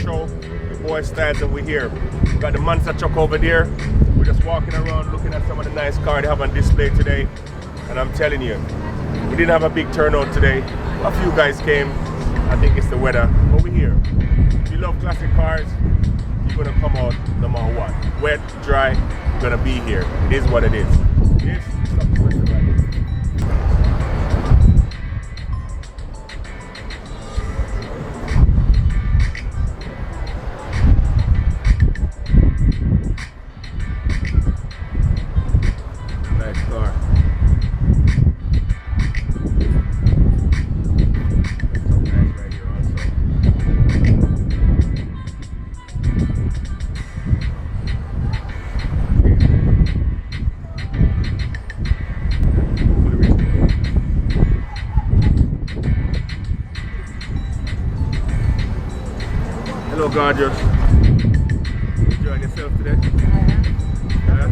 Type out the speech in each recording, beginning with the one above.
show. The boy Styles and we're here. We got the monster truck over there. We're just walking around looking at some of the nice cars they have on display today. And I'm telling you, we didn't have a big turnout today. A few guys came. I think it's the weather, but we're here. If you love classic cars, you're gonna come out no matter what. Wet, dry, you're gonna be here. It is what it is. It's something special right here. Nice car. Something nice right here also. Hello, gorgeous. Enjoying yourself today? Yeah.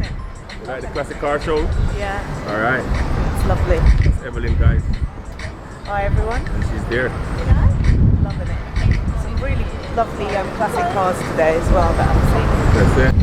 You like the classic car show? Yeah, All right. it's lovely. It's Evelyn, guys, Hi everyone. and she's there. Loving it. Some really lovely classic cars today as well that I'm seeing. That's it.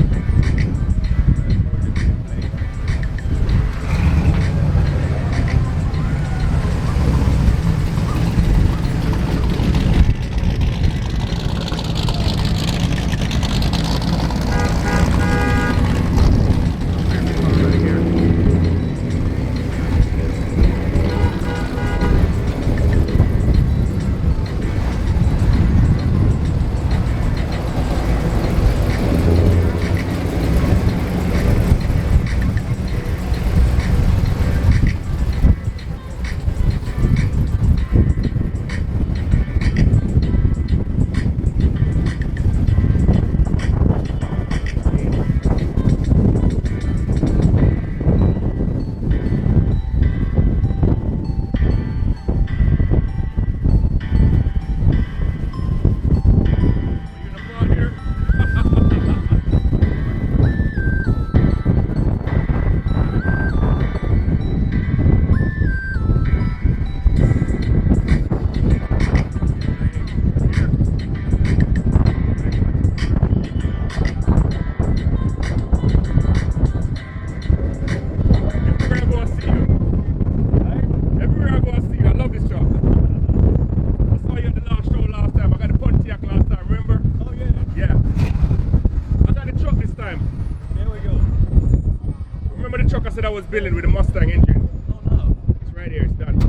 I was building with a Mustang engine. Oh no. It's right here, it's done.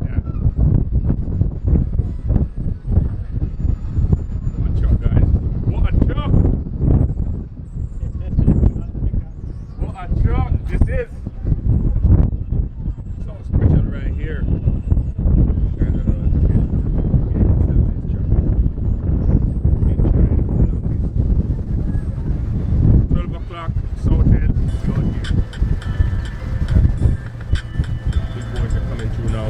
Yeah. What a truck, guys. What a truck! What a truck this is. So special right here. Guys, I don't know if you can 12 o'clock, South End, out here. Coming through now.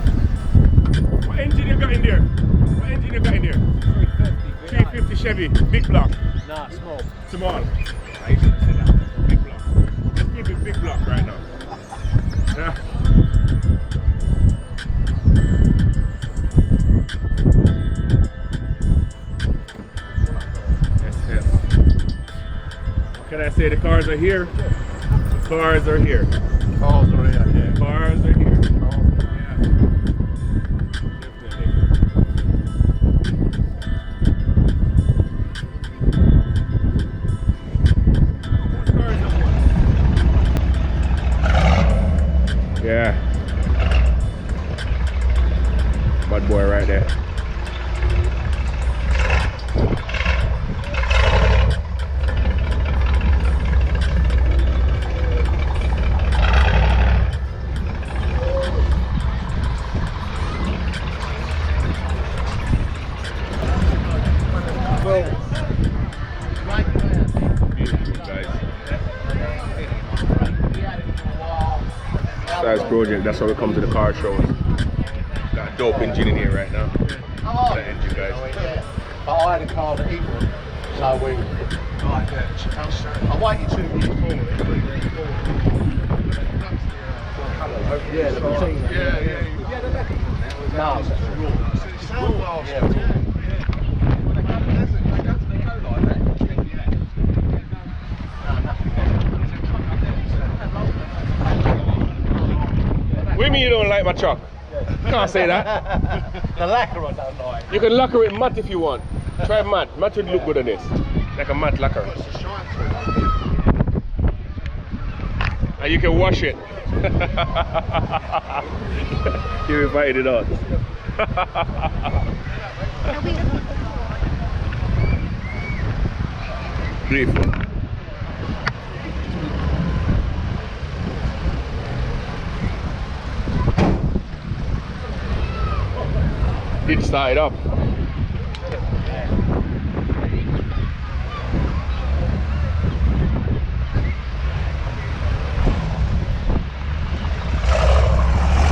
What engine you got in there? What engine you got in there? 350 Chevy, big block. Nah, small. Small. I should have said that. Big block. Let's keep it big block right now. Yeah. Can I say the cars are here? The cars are here. Cars are here, yeah. Cars are here. Yeah. Definitely. Yeah. Bad boy right there. Size project, that's how we come to the car show. Got a dope engine in here right now. That engine, guys. But I had a car that equal. So we like I waited 2 years for it. Yeah, the Patina. Yeah. No, it's raw. What do you mean you don't like my truck? You can't say that. The lacquer I don't like. You can lacquer it matte if you want. Try matte. Matte would look good on this. Like a matte lacquer. And you can wash it. You invited it on. Beautiful. Did start it up.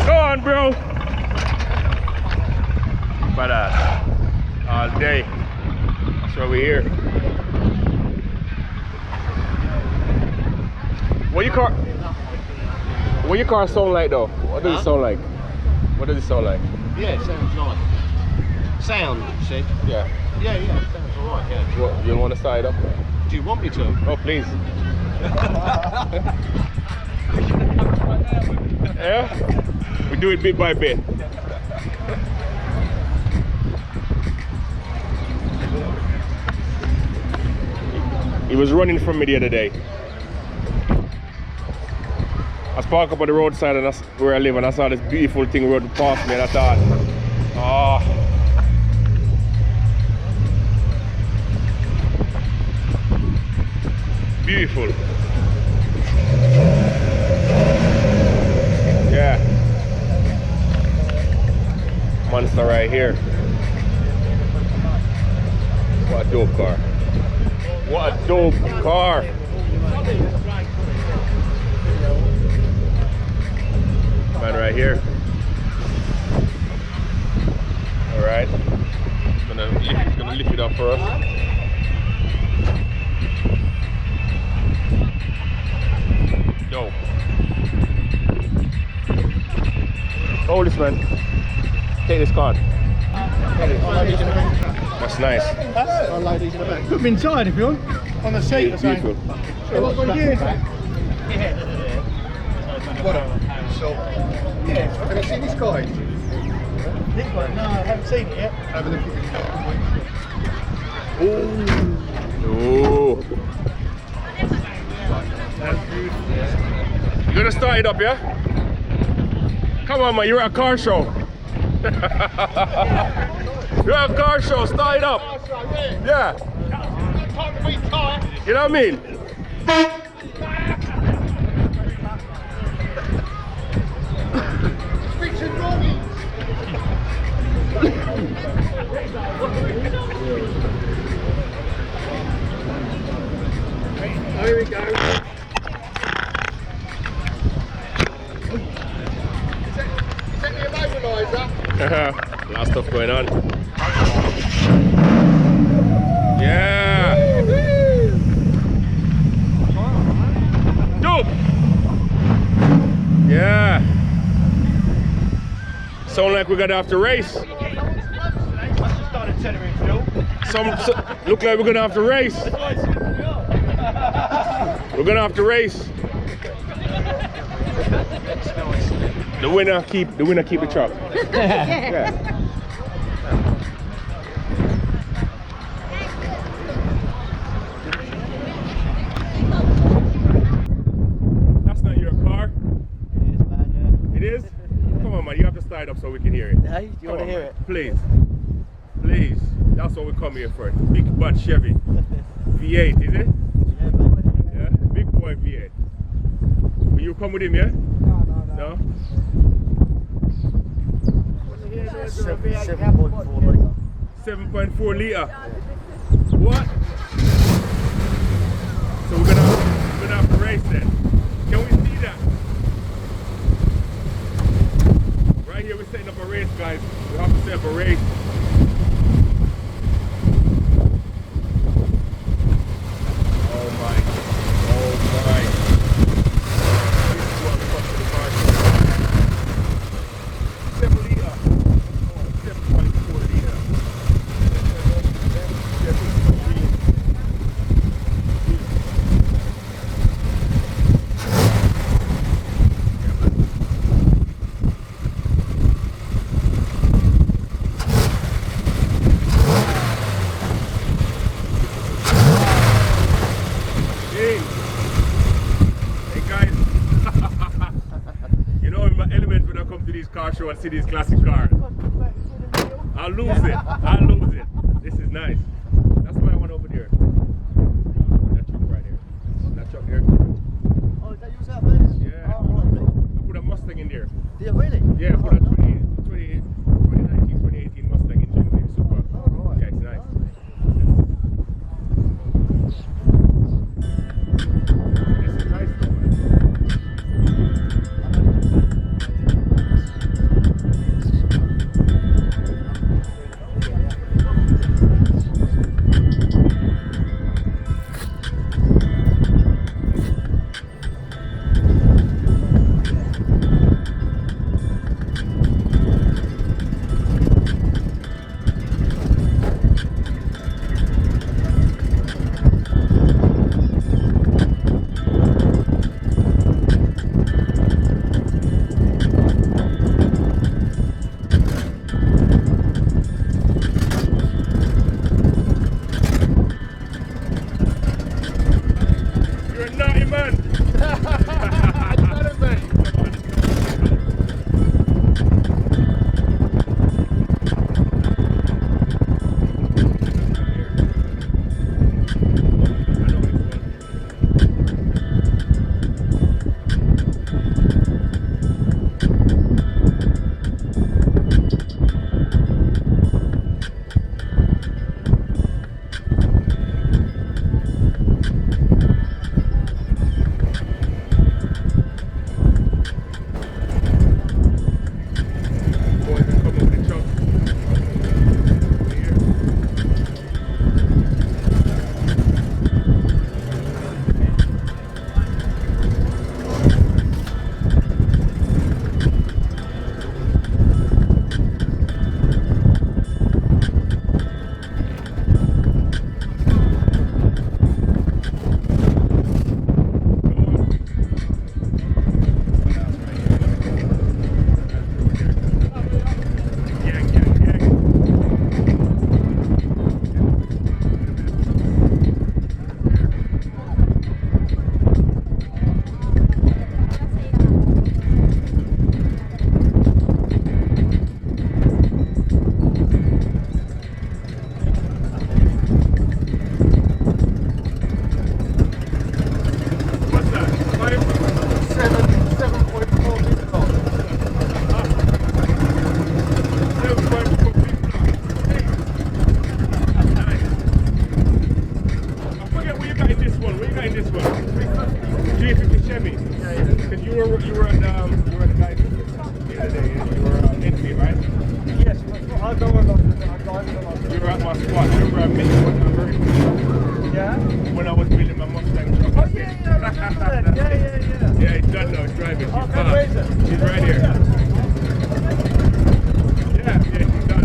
Go on, bro. But all day. That's why we're here. What your car sound like though? What does it sound like? What does it sound like? Yeah, it sounds nice. Sound, you said? Yeah. Yeah, sounds alright, yeah. What, you want to start it up? Do you want me to? Oh, please. Yeah? We do it bit by bit. He was running from me the other day. I was parked up on the roadside and that's where I live, and I saw this beautiful thing road past me, and I thought, oh. Beautiful. Yeah. Monster right here. What a dope car. What a dope car. Man right here. Alright. He's gonna lift it up for us. Dope. Hold this, man. Take this card. That's nice. I'll load these in the back. Put them inside if you want. On the seat or something. Beautiful. What a so yeah. Have you seen this guy? This one? No, I haven't seen it yet. Have a look at it. Ooh. You gonna start it up, yeah? Come on, man, you're at a car show. You're at a car show, start it up. Yeah. You know what I mean? Here we go. Is that the immobiliser? A lot of stuff going on. Yeah. Dope. Yeah. Sound like we're gonna have to race. Look like we're gonna have to race. We're gonna have to race. The winner keep the truck. Yeah. That's not your car. It is? Come on, man. You have to start it up so we can hear it. Hey, do you want to hear it? Please. Please. That's what we come here for. Big butt Chevy. V8, is it? Yeah, big boy V8. Will you come with him, yeah? No? 7.4 litre. What? So we're gonna have to race then. Can we see that? Right here we're setting up a race, guys. We have to set up a race. see this classic car. I'll lose it. I'll lose it. This is nice. That's my one over there. That truck right here. That truck there. Oh, is that yours out there? Yeah. Oh, lovely. I put a Mustang in there. Yeah, really? Yeah, I put a 2019, 2018 Mustang engine in there. Super. Oh, right. Yeah, it's nice. This is nice though, man. You're a naughty man. When I was building my Mustang truck. Oh, yeah, I remember that. Yeah. Yeah, he's done now, he's driving. Oh, okay, where is it? He's right here. Yeah, he's done.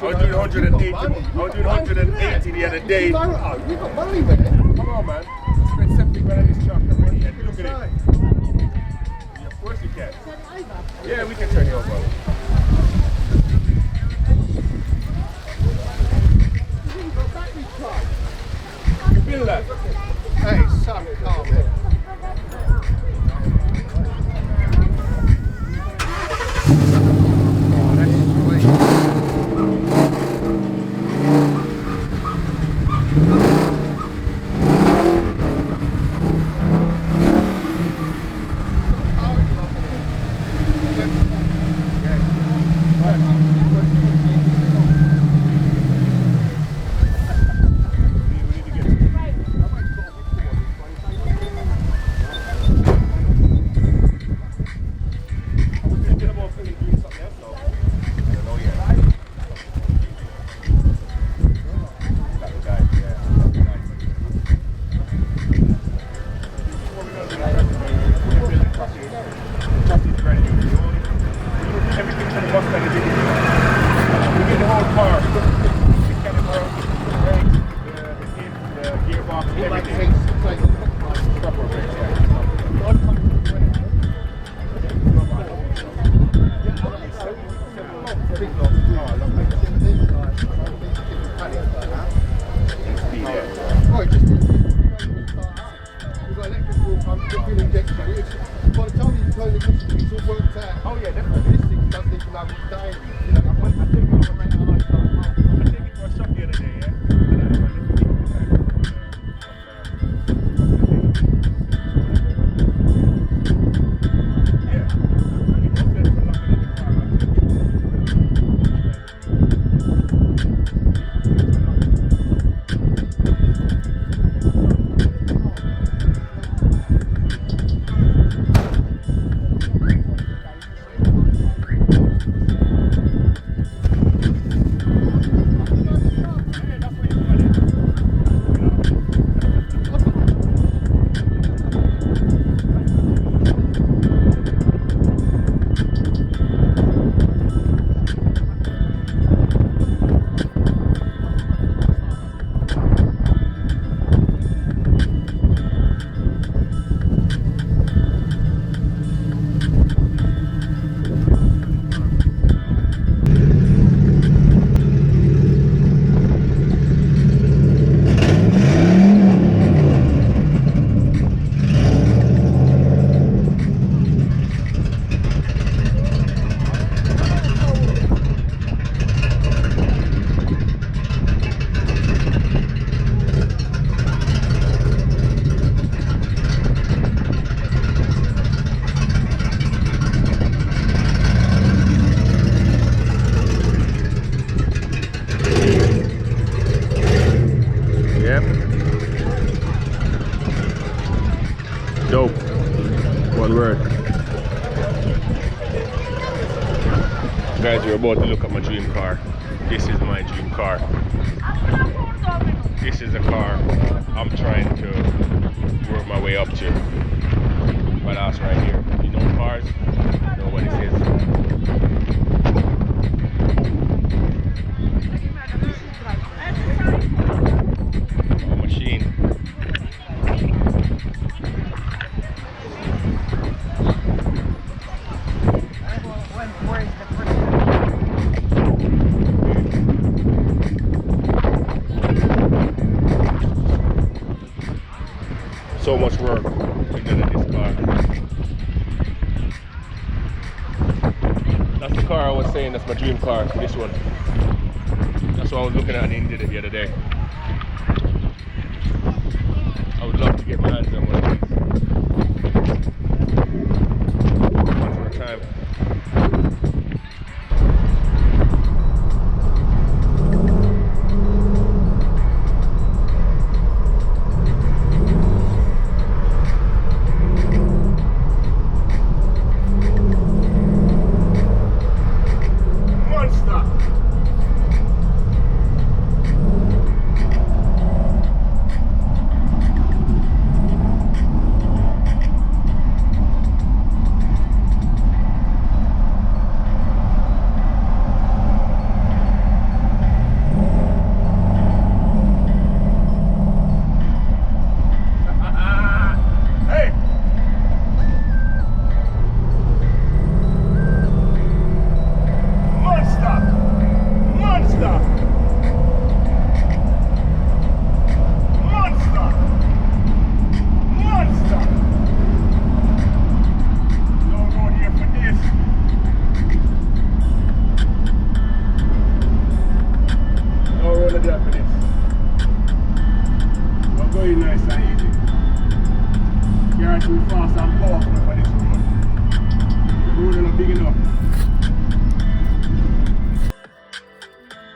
I was doing 180. I was doing 180 the other day. You got money, man. Come on, man. Spend 70 grand on this truck already. And look at it. Yeah, of course you can. Yeah, we can turn it over. You feel that? Hey, son, calm down. Oh, that's sweet. Yeah, Yeah, definitely. This thing does need to know what's dying. You know, I think it was right now. I take it for a shot the other day, yeah? And I left it in the back. Yeah. And it was set for locking in the car. Dope. One word. Guys, we're about to look at my dream car. This is my dream car. This is the car I'm trying to work my way up to. But that's right here. You know cars, you know what it is. Oh, machine. So much work we did in this car. That's the car I was saying, that's my dream car, this one. That's what I was looking at in India the other day. I would love to get my hands on one of these. Once at a time. Nice and easy. You're too fast and powerful for this road. The road is not big enough.